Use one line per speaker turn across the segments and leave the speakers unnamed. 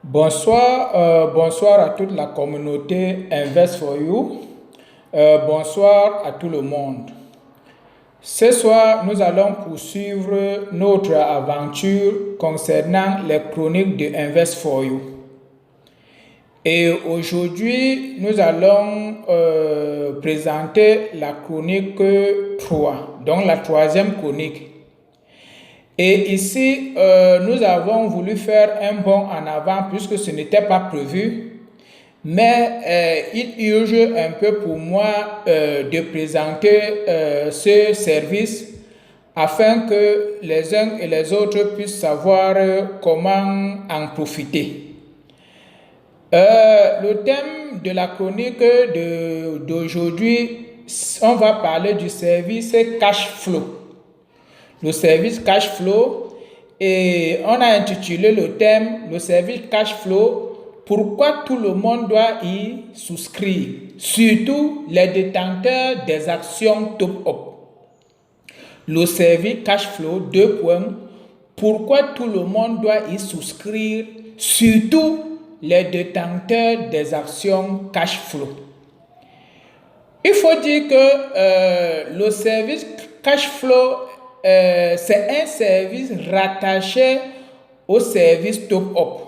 Bonsoir, bonsoir à toute la communauté Invest for You. Bonsoir à tout le monde. Ce soir, nous allons poursuivre notre aventure concernant les chroniques de Invest for You. Et aujourd'hui, nous allons présenter la chronique 3, donc la troisième chronique. Et ici, nous avons voulu faire un bond en avant puisque ce n'était pas prévu. Mais il urge un peu pour moi de présenter ce service afin que les uns et les autres puissent savoir comment en profiter. Le thème de la chronique d'aujourd'hui, on va parler du service cash flow. Le service cash flow, et on a intitulé le thème le service cash flow, pourquoi tout le monde doit y souscrire, surtout les détenteurs des actions top up. Le service cash flow, pourquoi tout le monde doit y souscrire, surtout les détenteurs des actions cash flow. Il faut dire que le service cash flow c'est un service rattaché au service top up.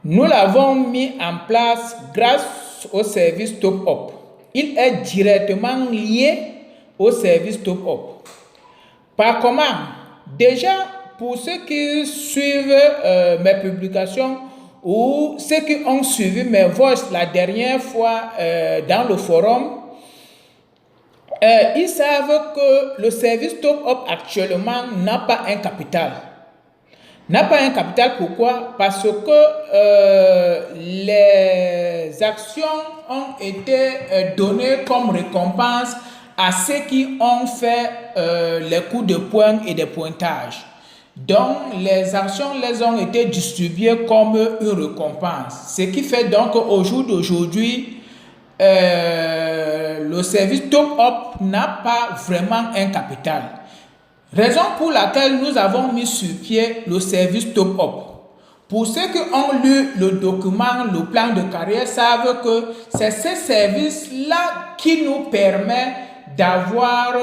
Nous l'avons mis en place grâce au service top up. Il est directement lié au service top up. Par comment? Déjà, pour ceux qui suivent mes publications ou ceux qui ont suivi mes voices la dernière fois dans le forum, ils savent que le service top up actuellement n'a pas un capital. N'a pas un capital, pourquoi? Parce que les actions ont été données comme récompense à ceux qui ont fait les coups de poing et des pointages. Donc, les actions les ont été distribuées comme une récompense. Ce qui fait donc qu'au jour d'aujourd'hui, le service top up n'a pas vraiment un capital. Raison pour laquelle nous avons mis sur pied le service top up. Pour ceux qui ont lu le document, le plan de carrière, savent que c'est ce service-là qui nous permet d'avoir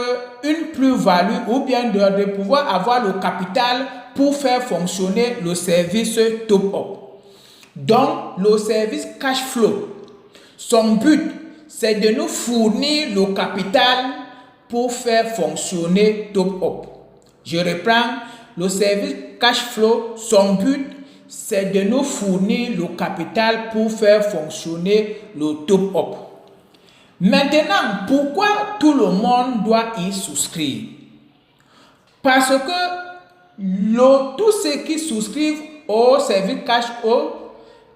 une plus-value ou bien de pouvoir avoir le capital pour faire fonctionner le service top up. Donc, le service cash flow, son but, c'est de nous fournir le capital pour faire fonctionner top up. Je reprends, le service cash flow, son but, c'est de nous fournir le capital pour faire fonctionner le top up. Maintenant, pourquoi tout le monde doit y souscrire? Parce que tous ceux qui souscrivent au service cash flow,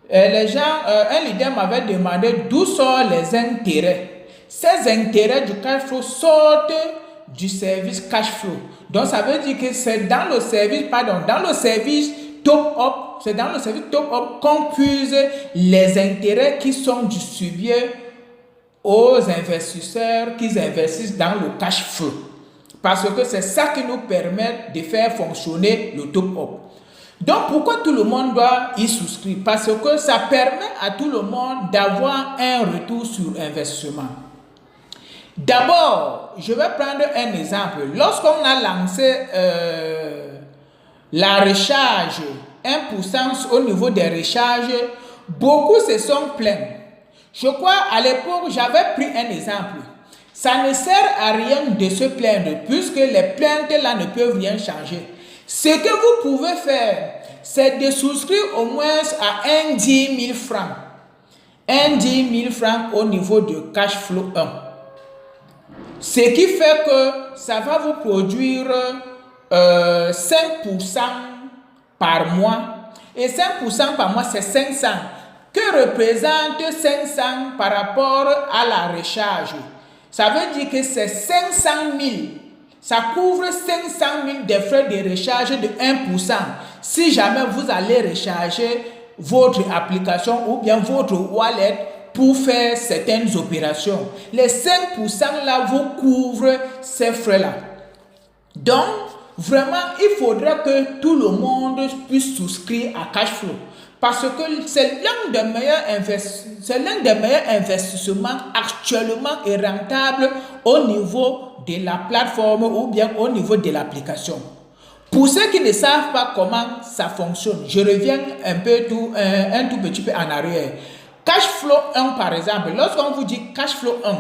les gens, un leader m'avait demandé d'où sortent les intérêts. Ces intérêts du cash flow sortent du service cash flow. Donc ça veut dire que c'est dans le service top up, c'est dans le service top up qu'on puise les intérêts qui sont distribués aux investisseurs qui investissent dans le cash flow. Parce que c'est ça qui nous permet de faire fonctionner le top up. Donc, pourquoi tout le monde doit y souscrire? Parce que ça permet à tout le monde d'avoir un retour sur investissement. D'abord, je vais prendre un exemple. Lorsqu'on a lancé la recharge, 1% au niveau des recharges, beaucoup se sont plaints. Je crois à l'époque, j'avais pris un exemple. Ça ne sert à rien de se plaindre puisque les plaintes là ne peuvent rien changer. Ce que vous pouvez faire, c'est de souscrire au moins à un 10 000 francs. Un 10 000 francs au niveau de cash flow 1. Ce qui fait que ça va vous produire 5% par mois. Et 5% par mois, c'est 500. Que représente 500 par rapport à la recharge? Ça veut dire que c'est 500 000. Ça couvre 500 000 des frais de recharge de 1%. Si jamais vous allez recharger votre application ou bien votre wallet pour faire certaines opérations, les 5% là vous couvrent ces frais-là. Donc, Vraiment, il faudrait que tout le monde puisse souscrire à Cashflow. Parce que c'est l'un des meilleurs investissements actuellement et rentable au niveau de la plateforme ou bien au niveau de l'application. Pour ceux qui ne savent pas comment ça fonctionne, je reviens un tout petit peu en arrière. Cashflow 1 par exemple, lorsqu'on vous dit Cashflow 1,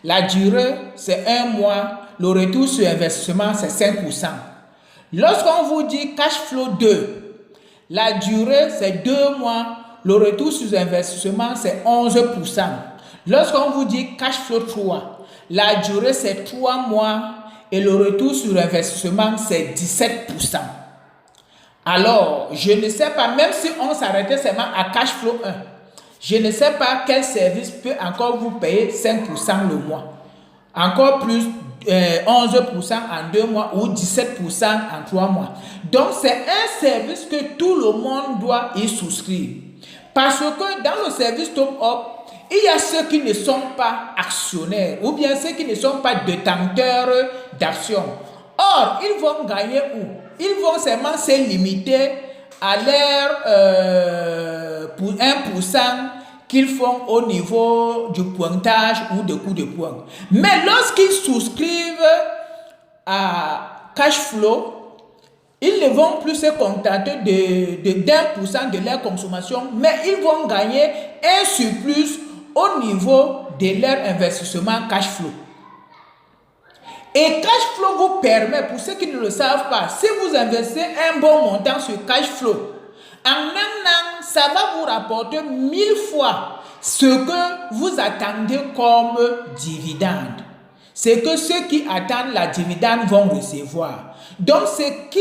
la durée c'est 1 mois, le retour sur investissement c'est 5%. Lorsqu'on vous dit Cashflow 2, la durée, c'est 2 mois. Le retour sur investissement, c'est 11%. Lorsqu'on vous dit Cashflow 3, la durée, c'est 3 mois. Et le retour sur investissement, c'est 17%. Alors, je ne sais pas, même si on s'arrêtait seulement à Cashflow 1, je ne sais pas quel service peut encore vous payer 5% le mois. Encore plus 11% en 2 mois ou 17% en 3 mois. Donc, c'est un service que tout le monde doit y souscrire. Parce que dans le service Top Up, il y a ceux qui ne sont pas actionnaires ou bien ceux qui ne sont pas détenteurs d'actions. Or, ils vont gagner où? Ils vont seulement se limiter à leur pour 1% qu'ils font au niveau du pointage ou de coup de poing. Mais lorsqu'ils souscrivent à Cashflow, ils ne vont plus se contenter d'1% de leur consommation, mais ils vont gagner un surplus au niveau de leur investissement Cashflow. Et Cashflow vous permet, pour ceux qui ne le savent pas, si vous investissez un bon montant sur Cashflow, en un an, ça va vous rapporter 1000 fois ce que vous attendez comme dividende. C'est que ceux qui attendent la dividende vont recevoir. Donc, ce qui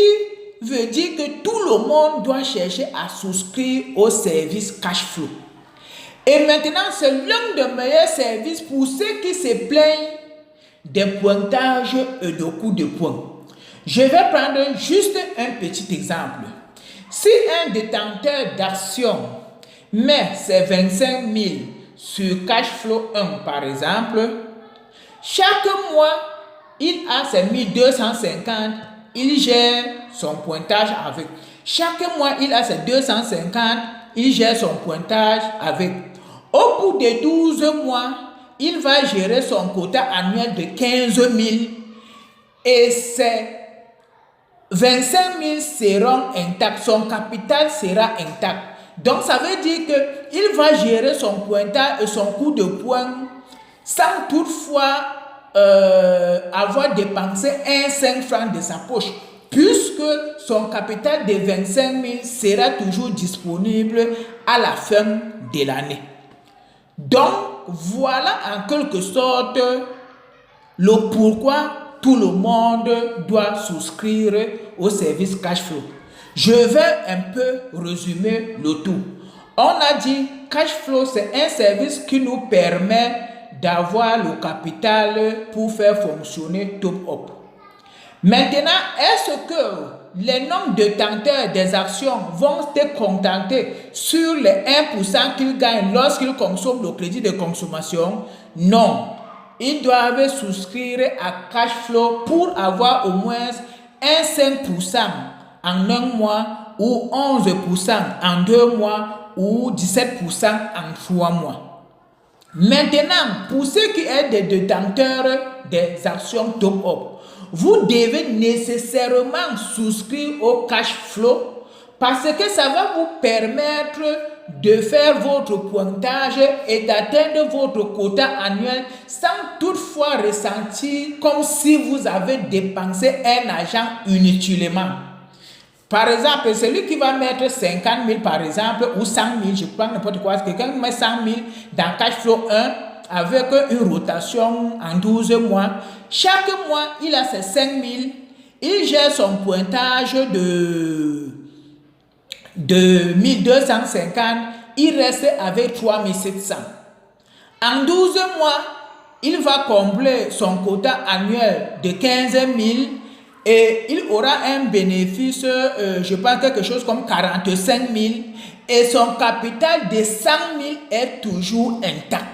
veut dire que tout le monde doit chercher à souscrire au service Cashflow. Et maintenant, c'est l'un des meilleurs services pour ceux qui se plaignent des pointages et de coups de poing. Je vais prendre juste un petit exemple. Si un détenteur d'actions met ses 25 000 sur Cashflow 1 par exemple, chaque mois, il a ses 1250, il gère son pointage avec. Chaque mois, il a ses 250, il gère son pointage avec. Au bout de 12 mois, il va gérer son quota annuel de 15 000 et ses 25 000 seront intacts, son capital sera intact. Donc, ça veut dire qu'il va gérer son pointage et son coup de poing sans toutefois avoir dépensé 5 francs de sa poche, puisque son capital de 25 000 sera toujours disponible à la fin de l'année. Donc, voilà en quelque sorte le pourquoi tout le monde doit souscrire au service Cashflow. Je vais un peu résumer le tout. On a dit Cashflow, c'est un service qui nous permet d'avoir le capital pour faire fonctionner Top Up. Maintenant, est-ce que les non-détenteurs des actions vont se contenter sur les 1% qu'ils gagnent lorsqu'ils consomment le crédit de consommation? Non. Ils doivent souscrire à Cashflow pour avoir au moins un 5% en un mois ou 11% en 2 mois ou 17% en 3 mois. Maintenant, pour ceux qui sont des détenteurs des actions Top Up, vous devez nécessairement souscrire au Cashflow parce que ça va vous permettre de faire votre pointage et d'atteindre votre quota annuel sans toutefois ressentir comme si vous avez dépensé un argent inutilement. Par exemple, celui qui va mettre 50 000 par exemple ou 100 000, je prends n'importe quoi, quelqu'un met 100 000 dans Cashflow 1 avec une rotation en 12 mois. Chaque mois, il a ses 5 000, il gère son pointage de 1250, il reste avec 3700. En 12 mois, il va combler son quota annuel de 15 000 et il aura un bénéfice, je pense quelque chose comme 45 000 et son capital de 100 000 est toujours intact.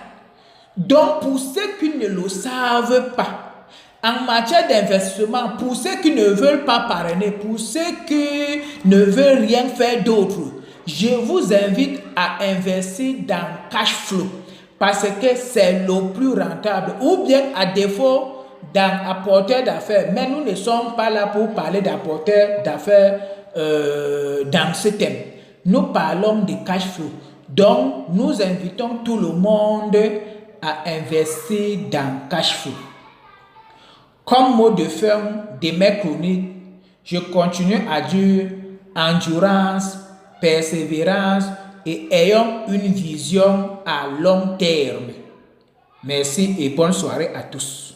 Donc, pour ceux qui ne le savent pas, En matière d'investissement, pour ceux qui ne veulent pas parrainer, pour ceux qui ne veulent rien faire d'autre, je vous invite à investir dans cash flow parce que c'est le plus rentable, ou bien à défaut dans apporteur d'affaires. Mais nous ne sommes pas là pour parler d'apporteur d'affaires dans ce thème. Nous parlons de cash flow. Donc, nous invitons tout le monde à investir dans cash flow. Comme mot de fin de mes chroniques, je continue à dire endurance, persévérance et ayons une vision à long terme. Merci et bonne soirée à tous.